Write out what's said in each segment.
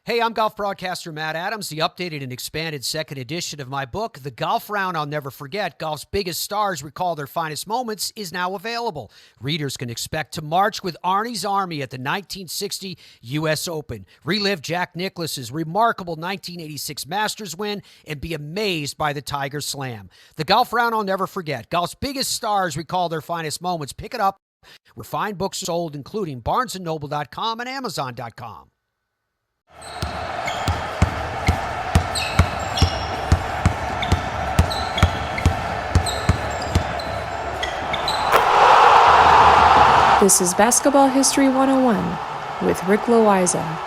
Hey, I'm golf broadcaster Matt Adams. The updated and expanded second edition of my book, The Golf Round I'll Never Forget, Golf's Biggest Stars Recall Their Finest Moments, is now available. Readers can expect to march with Arnie's Army at the 1960 U.S. Open, relive Jack Nicklaus's remarkable 1986 Masters win, and be amazed by the Tiger Slam. The Golf Round I'll Never Forget, Golf's Biggest Stars Recall Their Finest Moments. Pick it up where fine books are sold, including BarnesandNoble.com and Amazon.com. This is Basketball History 101 with Rick Loayza.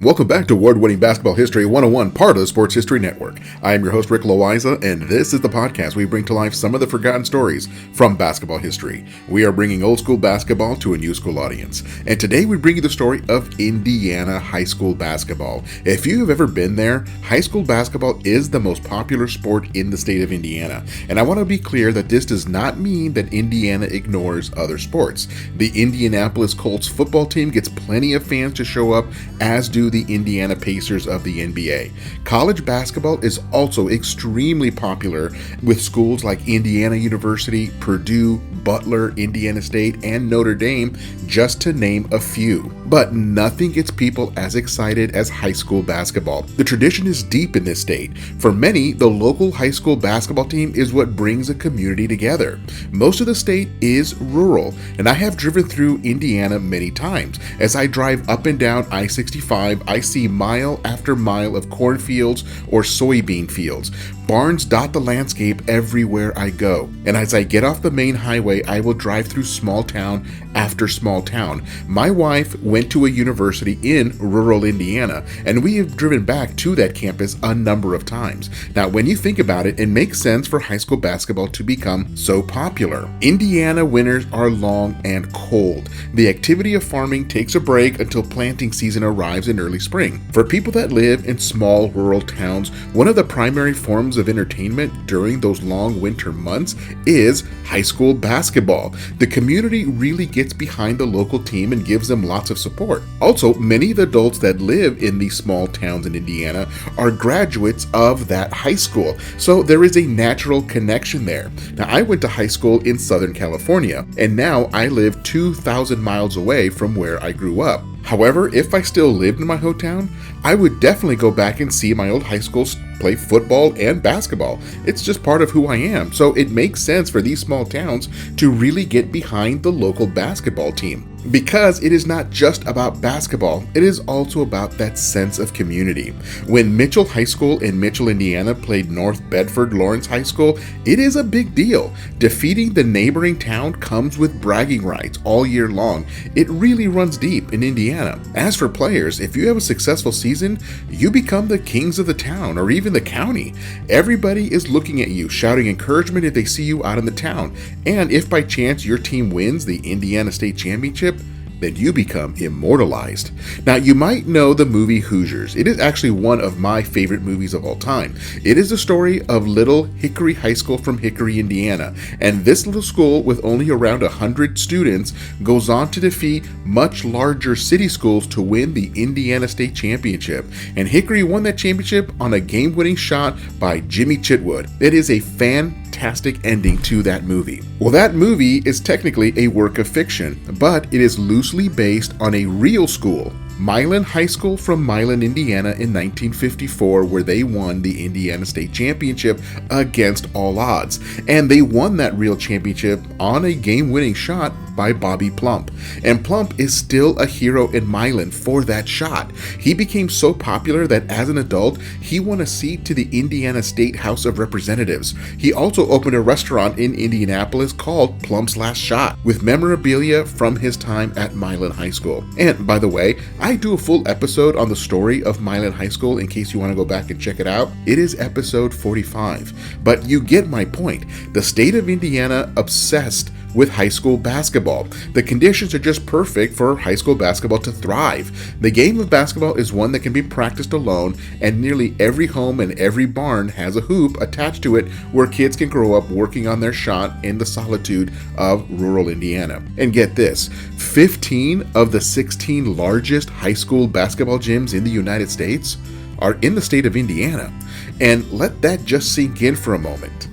Welcome back to Award-winning Basketball History 101, part of the Sports History Network. I am your host, Rick Loayza, and this is the podcast we bring to life some of the forgotten stories from basketball history. We are bringing old school basketball to a new school audience, and today we bring you the story of Indiana high school basketball. If you have ever been there, high school basketball is the most popular sport in the state of Indiana, and I want to be clear that this does not mean that Indiana ignores other sports. The Indianapolis Colts football team gets plenty of fans to show up, as do the Indiana Pacers of the NBA. College basketball is also extremely popular with schools like Indiana University, Purdue, Butler, Indiana State, and Notre Dame, just to name a few. But nothing gets people as excited as high school basketball. The tradition is deep in this state. For many, the local high school basketball team is what brings a community together. Most of the state is rural, and I have driven through Indiana many times. As I drive up and down I-65, I see mile after mile of cornfields or soybean fields. Barns dot the landscape everywhere I go. And as I get off the main highway, I will drive through small town after small town. My wife went to a university in rural Indiana, and we have driven back to that campus a number of times. Now, when you think about it, it makes sense for high school basketball to become so popular. Indiana winters are long and cold. The activity of farming takes a break until planting season arrives in early spring. For people that live in small rural towns, one of the primary forms of entertainment during those long winter months is high school basketball. The community really gets behind the local team and gives them lots of support. Also, many of the adults that live in these small towns in Indiana are graduates of that high school, so there is a natural connection there. Now, I went to high school in Southern California, and now I live 2,000 miles away from where I grew up. However, if I still lived in my hometown, I would definitely go back and see my old high school play football and basketball. It's just part of who I am, so it makes sense for these small towns to really get behind the local basketball team. Because it is not just about basketball, it is also about that sense of community. When Mitchell High School in Mitchell, Indiana played North Bedford Lawrence High School, it is a big deal. Defeating the neighboring town comes with bragging rights all year long. It really runs deep in Indiana. As for players, if you have a successful season, you become the kings of the town or even the county. Everybody is looking at you, shouting encouragement if they see you out in the town. And if by chance your team wins the Indiana State Championship, then you become immortalized. Now, you might know the movie Hoosiers. It is actually one of my favorite movies of all time. It is the story of Little Hickory High School from Hickory, Indiana. And this little school with only around 100 students goes on to defeat much larger city schools to win the Indiana State Championship. And Hickory won that championship on a game-winning shot by Jimmy Chitwood. It is a fantastic ending to that movie. Well, that movie is technically a work of fiction, but it is loosely based on a real school, Milan High School from Milan, Indiana in 1954, where they won the Indiana State Championship against all odds. And they won that real championship on a game-winning shot by Bobby Plump. And Plump is still a hero in Milan for that shot. He became so popular that as an adult, he won a seat to the Indiana State House of Representatives. He also opened a restaurant in Indianapolis called Plump's Last Shot, with memorabilia from his time at Milan High School. And by the way, I do a full episode on the story of Milan High School in case you want to go back and check it out. It is episode 45. But you get my point. The state of Indiana obsessed with high school basketball. The conditions are just perfect for high school basketball to thrive. The game of basketball is one that can be practiced alone, and nearly every home and every barn has a hoop attached to it where kids can grow up working on their shot in the solitude of rural Indiana. And get this, 15 of the 16 largest high school basketball gyms in the United States are in the state of Indiana. And let that just sink in for a moment.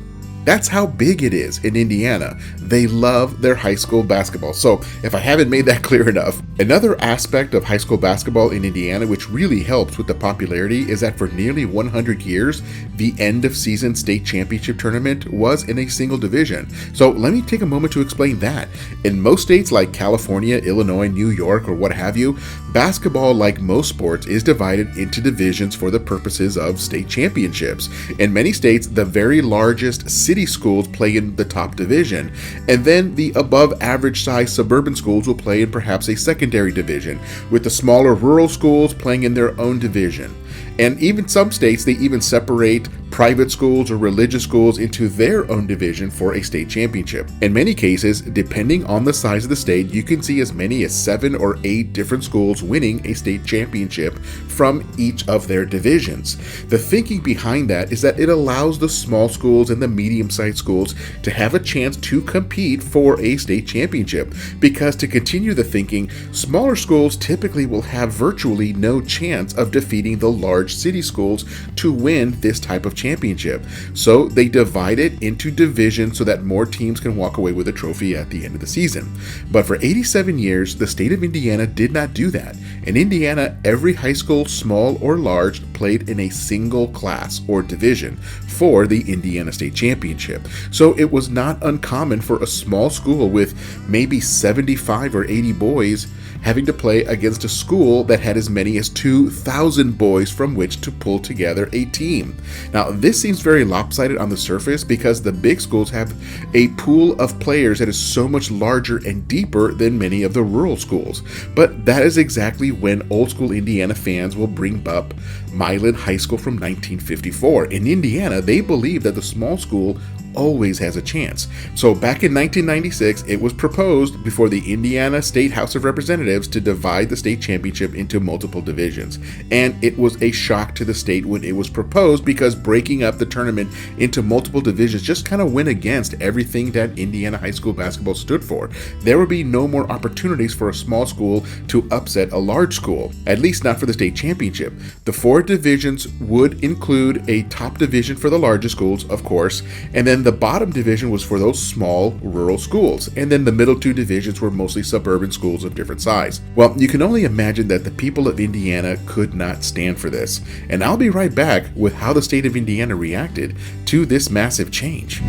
That's how big it is in Indiana. They love their high school basketball. So if I haven't made that clear enough, another aspect of high school basketball in Indiana which really helps with the popularity is that for nearly 100 years, the end of season state championship tournament was in a single division. So let me take a moment to explain that. In most states like California, Illinois, New York, or what have you, basketball, like most sports, is divided into divisions for the purposes of state championships. In many states, the very largest city schools play in the top division, and then the above average size suburban schools will play in perhaps a secondary division, with the smaller rural schools playing in their own division. And even some states, they even separate private schools or religious schools into their own division for a state championship. In many cases, depending on the size of the state, you can see as many as 7 or 8 different schools winning a state championship from each of their divisions. The thinking behind that is that it allows the small schools and the medium-sized schools to have a chance to compete for a state championship, because to continue the thinking, smaller schools typically will have virtually no chance of defeating the large city schools to win this type of championship. So they divide it into divisions so that more teams can walk away with a trophy at the end of the season. But for 87 years, the state of Indiana did not do that. In Indiana, every high school, small or large, played in a single class or division for the Indiana State Championship. So it was not uncommon for a small school with maybe 75 or 80 boys having to play against a school that had as many as 2,000 boys from which to pull together a team. Now, this seems very lopsided on the surface because the big schools have a pool of players that is so much larger and deeper than many of the rural schools. But that is exactly when old school Indiana fans will bring up Milan High School from 1954. In Indiana, they believe that the small school always has a chance. So back in 1996, it was proposed before the Indiana State House of Representatives to divide the state championship into multiple divisions. And it was a shock to the state when it was proposed, because breaking up the tournament into multiple divisions just kind of went against everything that Indiana high school basketball stood for. There would be no more opportunities for a small school to upset a large school, at least not for the state championship. The 4 divisions would include a top division for the largest schools, of course, and then the bottom division was for those small rural schools, and then the middle 2 divisions were mostly suburban schools of different size. Well, you can only imagine that the people of Indiana could not stand for this, and I'll be right back with how the state of Indiana reacted to this massive change.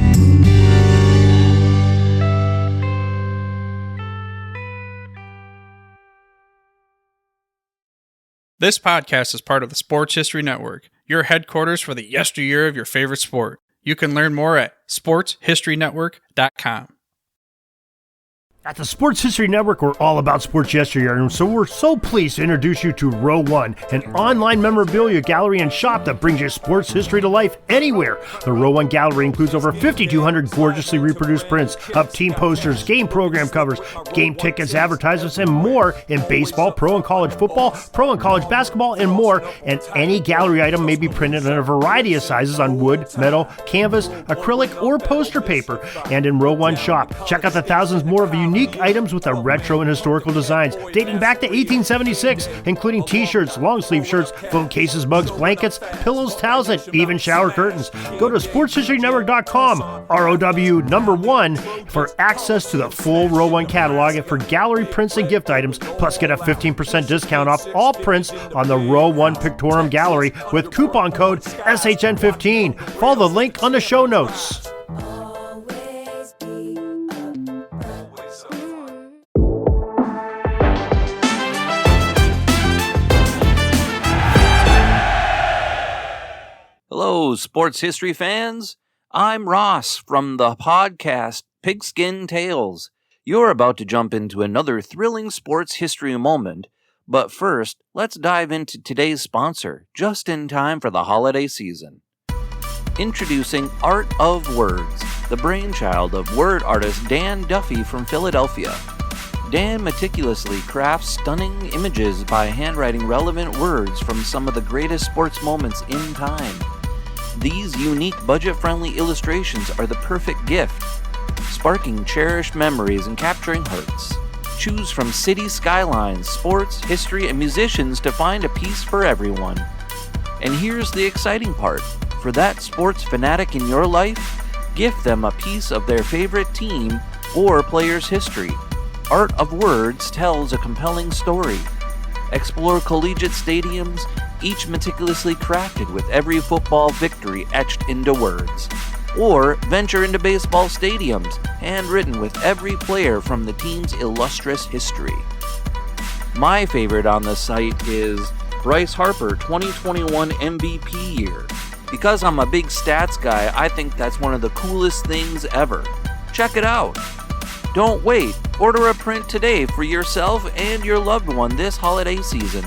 This podcast is part of the Sports History Network, your headquarters for the yesteryear of your favorite sport. You can learn more at sportshistorynetwork.com. At the Sports History Network, we're all about sports yesteryear, and so we're so pleased to introduce you to Row One, an online memorabilia gallery and shop that brings you sports history to life anywhere. The Row One gallery includes over 5,200 gorgeously reproduced prints of team posters, game program covers, game tickets, advertisements, and more in baseball, pro and college football, pro and college basketball, and more. And any gallery item may be printed in a variety of sizes on wood, metal, canvas, acrylic, or poster paper. And in Row One shop, check out the thousands more of unique items with the retro and historical designs dating back to 1876, including t-shirts, long sleeve shirts, phone cases, mugs, blankets, pillows, towels, and even shower curtains. Go to sportshistorynetwork.com, ROW1, for access to the full Row One catalog and for gallery prints and gift items, plus get a 15% discount off all prints on the Row One Pictorum Gallery with coupon code SHN15. Follow the link on the show notes. Hello, sports history fans. I'm Ross from the podcast Pigskin Tales. You're about to jump into another thrilling sports history moment, but first, let's dive into today's sponsor, just in time for the holiday season. Introducing Art of Words, the brainchild of word artist Dan Duffy from Philadelphia. Dan meticulously crafts stunning images by handwriting relevant words from some of the greatest sports moments in time. These unique, budget-friendly illustrations are the perfect gift, sparking cherished memories and capturing hearts. Choose from city skylines, sports, history, and musicians to find a piece for everyone. And here's the exciting part. For that sports fanatic in your life, gift them a piece of their favorite team or player's history. Art of Words tells a compelling story. Explore collegiate stadiums, each meticulously crafted with every football victory etched into words. Or venture into baseball stadiums, handwritten with every player from the team's illustrious history. My favorite on the site is Bryce Harper 2021 MVP year. Because I'm a big stats guy, I think that's one of the coolest things ever. Check it out. Don't wait. Order a print today for yourself and your loved one this holiday season.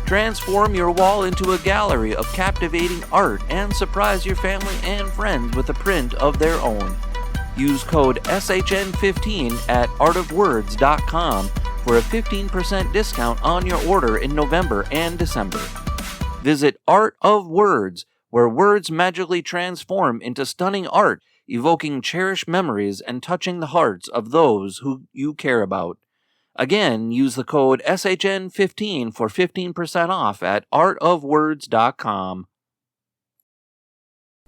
Transform your wall into a gallery of captivating art and surprise your family and friends with a print of their own. Use code SHN15 at artofwords.com for a 15% discount on your order in November and December. Visit Art of Words, where words magically transform into stunning art, evoking cherished memories and touching the hearts of those who you care about. Again, use the code SHN15 for 15% off at artofwords.com.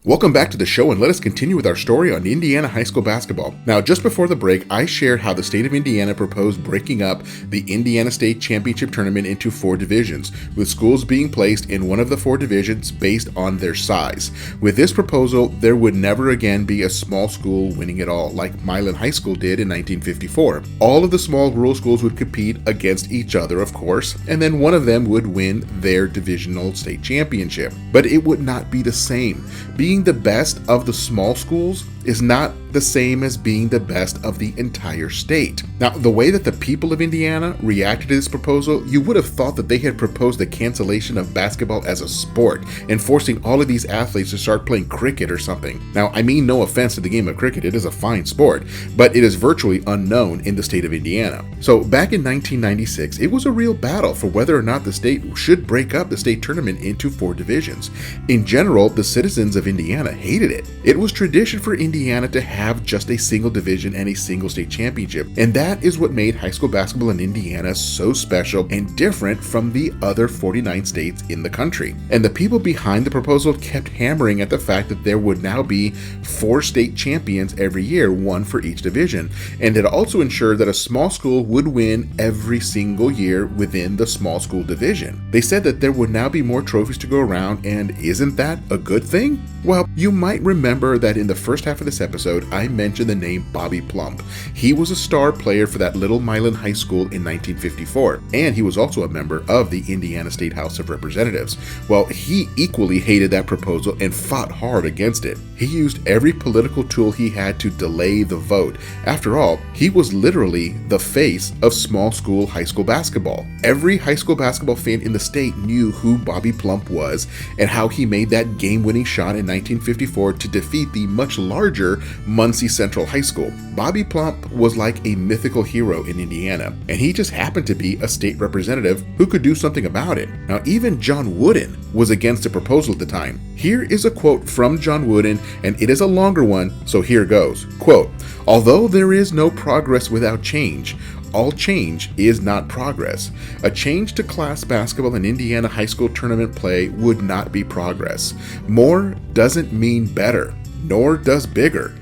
Welcome back to the show, and let us continue with our story on Indiana high school basketball. Now, just before the break, I shared how the state of Indiana proposed breaking up the Indiana State Championship Tournament into 4 divisions, with schools being placed in one of the 4 divisions based on their size. With this proposal, there would never again be a small school winning it all, like Milan High School did in 1954. All of the small rural schools would compete against each other, of course, and then one of them would win their divisional state championship. But it would not be the same. Being the best of the small schools is not the same as being the best of the entire state. Now, the way that the people of Indiana reacted to this proposal, you would have thought that they had proposed the cancellation of basketball as a sport and forcing all of these athletes to start playing cricket or something. Now, I mean no offense to the game of cricket, it is a fine sport, but it is virtually unknown in the state of Indiana. So back in 1996, it was a real battle for whether or not the state should break up the state tournament into 4 divisions. In general, the citizens of Indiana hated it. It was tradition for Indiana to have just a single division and a single state championship, and that is what made high school basketball in Indiana so special and different from the other 49 states in the country. And the people behind the proposal kept hammering at the fact that there would now be 4 state champions every year, 1 for each division, and it also ensured that a small school would win every single year within the small school division. They said that there would now be more trophies to go around, and isn't that a good thing? Well, you might remember that in the first half of this episode, I mentioned the name Bobby Plump. He was a star player for that little Milan High School in 1954, and he was also a member of the Indiana State House of Representatives. Well, he equally hated that proposal and fought hard against it. He used every political tool he had to delay the vote. After all, he was literally the face of small school high school basketball. Every high school basketball fan in the state knew who Bobby Plump was and how he made that game-winning shot in 1954 to defeat the much larger Muncie Central High School. Bobby Plump was like a mythical hero in Indiana, and he just happened to be a state representative who could do something about it. Now, even John Wooden was against the proposal at the time. Here is a quote from John Wooden, and it is a longer one, so here goes. Quote, "Although there is no progress without change, all change is not progress. A change to class basketball and Indiana high school tournament play would not be progress. More doesn't mean better, nor does bigger.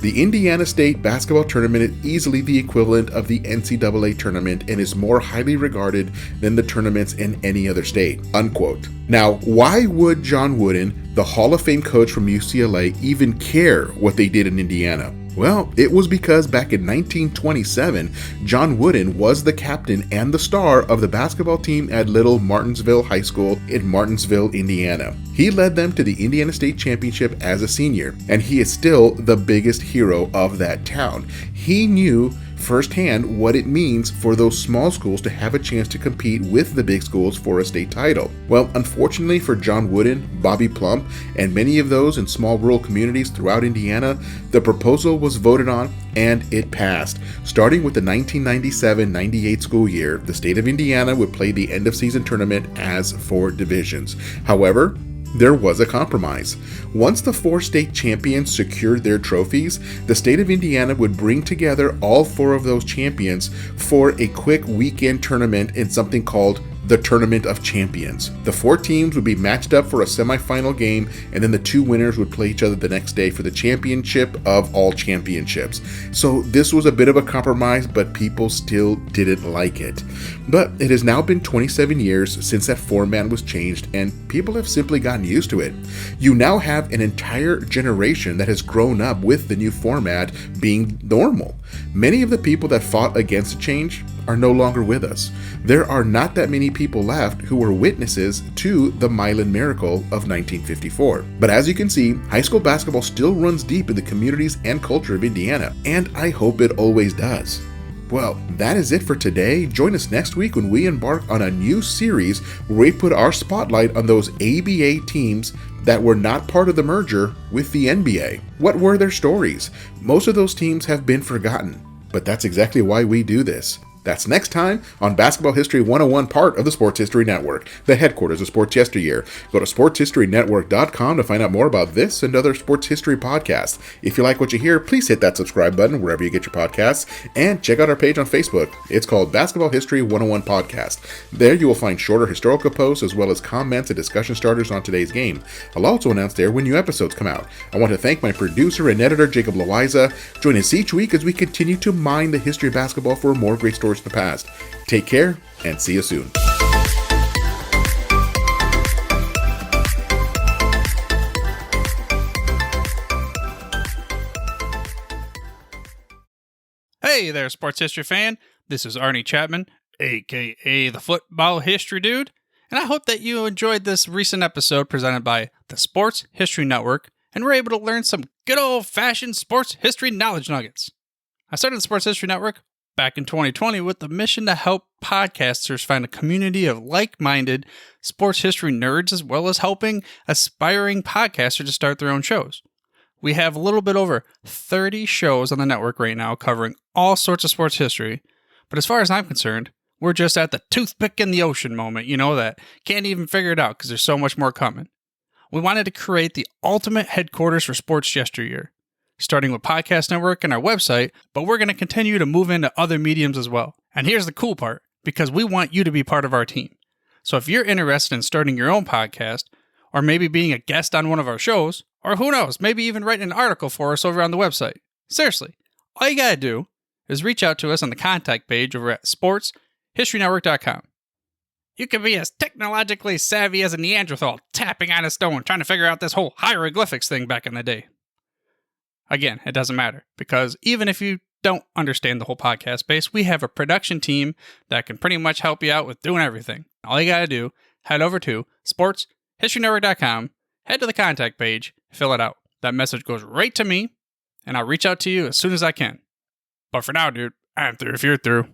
The Indiana State basketball tournament is easily the equivalent of the NCAA tournament and is more highly regarded than the tournaments in any other state." Unquote. Now, why would John Wooden, the Hall of Fame coach from UCLA, even care what they did in Indiana? Well, it was because back in 1927, John Wooden was the captain and the star of the basketball team at Little Martinsville High School in Martinsville, Indiana. He led them to the Indiana State Championship as a senior, and he is still the biggest hero of that town. He knew firsthand what it means for those small schools to have a chance to compete with the big schools for a state title. Well, unfortunately for John Wooden, Bobby Plump, and many of those in small rural communities throughout Indiana, the proposal was voted on and it passed. Starting with the 1997-98 school year, the state of Indiana would play the end of season tournament as 4 divisions. However, there was a compromise. Once the 4 state champions secured their trophies, the state of Indiana would bring together all 4 of those champions for a quick weekend tournament in something called the Tournament of Champions. The 4 teams would be matched up for a semifinal game, and then the 2 winners would play each other the next day for the championship of all championships. So this was a bit of a compromise, but people still didn't like it. But it has now been 27 years since that format was changed, and people have simply gotten used to it. You now have an entire generation that has grown up with the new format being normal. Many of the people that fought against the change are no longer with us. There are not that many people left who were witnesses to the Milan Miracle of 1954. But as you can see, high school basketball still runs deep in the communities and culture of Indiana, and I hope it always does. Well, that is it for today. Join us next week when we embark on a new series where we put our spotlight on those ABA teams that were not part of the merger with the NBA. What were their stories? Most of those teams have been forgotten, but that's exactly why we do this. That's next time on Basketball History 101, part of the Sports History Network, the headquarters of Sports Yesteryear. Go to sportshistorynetwork.com to find out more about this and other sports history podcasts. If you like what you hear, please hit that subscribe button wherever you get your podcasts, and check out our page on Facebook. It's called Basketball History 101 Podcast. There you will find shorter historical posts as well as comments and discussion starters on today's game. I'll also announce there when new episodes come out. I want to thank my producer and editor, Jacob Loayza. Join us each week as we continue to mine the history of basketball for more great stories in the past. Take care and see you soon. Hey there, sports history fan. This is Arnie Chapman, aka the Football History Dude, and I hope that you enjoyed this recent episode presented by the Sports History Network and were able to learn some good old-fashioned sports history knowledge nuggets. I started the Sports History Network back in 2020 with the mission to help podcasters find a community of like-minded sports history nerds, as well as helping aspiring podcasters to start their own shows. We have a little bit over 30 shows on the network right now covering all sorts of sports history, but as far as I'm concerned, we're just at the toothpick in the ocean moment, that can't even figure it out because there's so much more coming. We wanted to create the ultimate headquarters for sports yesteryear, starting with Podcast Network and our website, but we're going to continue to move into other mediums as well. And here's the cool part, because we want you to be part of our team. So if you're interested in starting your own podcast, or maybe being a guest on one of our shows, or who knows, maybe even writing an article for us over on the website, seriously, all you got to do is reach out to us on the contact page over at sportshistorynetwork.com. You can be as technologically savvy as a Neanderthal tapping on a stone trying to figure out this whole hieroglyphics thing back in the day. Again, it doesn't matter, because even if you don't understand the whole podcast space, we have a production team that can pretty much help you out with doing everything. All you got to do, head over to sportshistorynetwork.com, head to the contact page, fill it out. That message goes right to me, and I'll reach out to you as soon as I can. But for now, dude, I'm through if you're through.